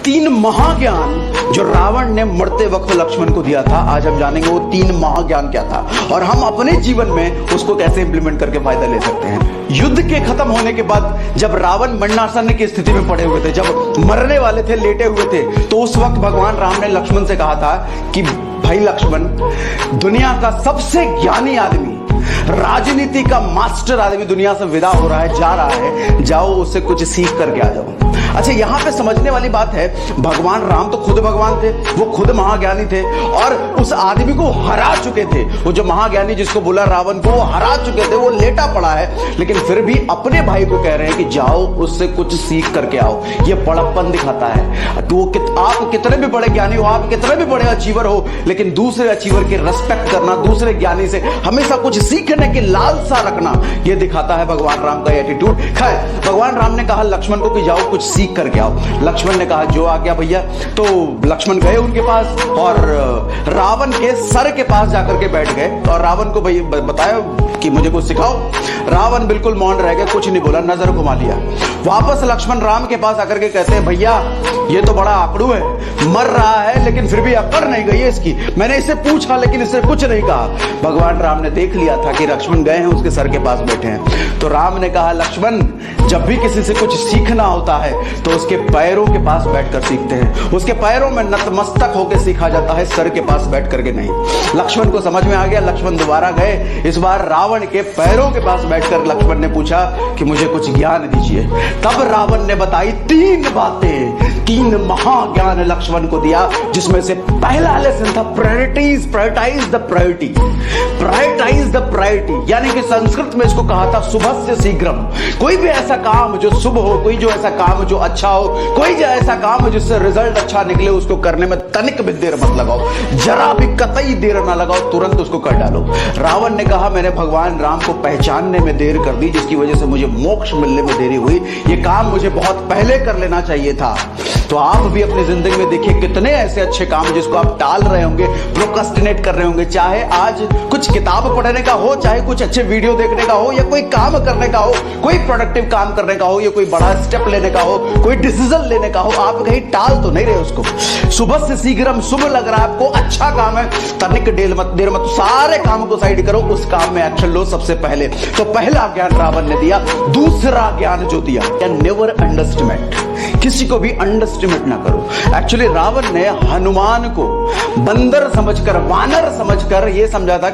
तीन महाज्ञान जो रावण ने मरते वक्त लक्ष्मण को दिया था, आज हम जानेंगे वो तीन महाज्ञान क्या था और हम अपने जीवन में उसको कैसे इंप्लीमेंट करके फायदा ले सकते हैं। युद्ध के खत्म होने के बाद जब रावण मरणासन की स्थिति में पड़े हुए थे, जब मरने वाले थे, लेटे हुए थे, तो उस वक्त भगवान राम ने लक्ष्मण से कहा था कि भाई लक्ष्मण, दुनिया का सबसे ज्ञानी आदमी, राजनीति का मास्टर आदमी दुनिया से विदा हो रहा है, जा रहा है, जाओ उससे कुछ सीख करके आ जाओ। अच्छा, यहां पे समझने वाली बात है, भगवान राम तो खुद भगवान थे, वो खुद महाज्ञानी थे और उस आदमी को हरा चुके थे। वो जो महाज्ञानी जिसको बोला रावण को, वो हरा चुके थे, वो लेटा पड़ा है, लेकिन फिर भी अपने भाई को कह रहे हैं कि जाओ उससे कुछ सीख करके आओ। ये बड़प्पन दिखाता है कि वो आप कितने भी बड़े ज्ञानी हो, आप कितने भी बड़े अचीवर हो, लेकिन दूसरे अचीवर की रिस्पेक्ट करना, दूसरे ज्ञानी से हमेशा कुछ सीखने की लालसा रखना, ये दिखाता है भगवान राम का एटीट्यूड। खैर, भगवान राम ने कहा लक्ष्मण को कि जाओ कुछ सीख करके आओ। लक्ष्मण ने कहा जो आ गया भैया। तो लक्ष्मण गए उनके पास और रावण के सर के पास जाकर के बैठ गए और रावण को भाई बताया कि मुझे कुछ सिखाओ। रावण बिल्कुल मौन रह गया, कुछ नहीं बोला, नजर घुमा लिया। वापस लक्ष्मण राम के पास आकर के कहते हैं भैया ये तो बड़ा आकड़ू है, मर रहा है लेकिन फिर भी अकड़ नहीं गई है इसकी, मैंने इससे पूछा लेकिन इससे कुछ नहीं कहा। भगवान राम ने देख लिया था कि लक्ष्मण गए हैं उसके सर के पास बैठे हैं, तो राम ने कहा लक्ष्मण, जब भी किसी से कुछ सीखना होता है तो उसके पैरों के पास बैठकर सीखते हैं, उसके पैरों में नतमस्तक होकर सीखा जाता है, सर के पास बैठ करके नहीं। लक्ष्मण को समझ में आ गया, लक्ष्मण दोबारा गए, इस बार रावण के पैरों के पास बैठकर लक्ष्मण ने पूछा कि मुझे कुछ ज्ञान दीजिए। तब रावण ने बताई तीन बातें, तीन महाज्ञान लक्ष्मण को दिया, जिसमें से पहला लेसन था priorities, prioritise the priority, prioritise the priority, यानी कि संस्कृत में इसको कहा था शुभस्य शीघ्रम। कोई भी ऐसा काम जो शुभ हो, कोई जो ऐसा काम जो अच्छा हो, कोई जो ऐसा काम जिससे रिजल्ट अच्छा निकले, उसको करने में तनिक भी देर मत लगाओ, जरा भी कतई देर ना लगाओ, तुरंत उसको कर डालो। रावण ने कहा मैंने भगवान राम को पहचानने में देर कर दी, जिसकी वजह से मुझे मोक्ष मिलने में देरी हुई, ये काम मुझे बहुत पहले कर लेना चाहिए था। तो आप भी अपनी जिंदगी में देखिए कितने ऐसे अच्छे काम जिसको आप टाल रहे होंगे, प्रोक्रेस्टिनेट कर रहे होंगे, चाहे आज कुछ किताब पढ़ने का हो, चाहे कुछ अच्छे वीडियो देखने का हो, या कोई काम करने का हो, कोई प्रोडक्टिव काम करने का हो, या कोई बड़ा स्टेप लेने का हो, कोई डिसीजन लेने का हो, आप कहीं टाल तो नहीं रहे उसको। सुबह से शीघ्रम, शुभ लग रहा है आपको, अच्छा काम है, तनिक देर मत, सारे काम को साइड करो, उस काम में एक्शन लो सबसे पहले। तो पहला ज्ञान रावण ने दिया। दूसरा ज्ञान जो दिया, नेवर अंडरस्टिमेट, किसी को भी अंडरस्टिमेट ना करो। एक्चुअली रावण ने हनुमान को बंदर समझकर, वानर समझकर यह समझा था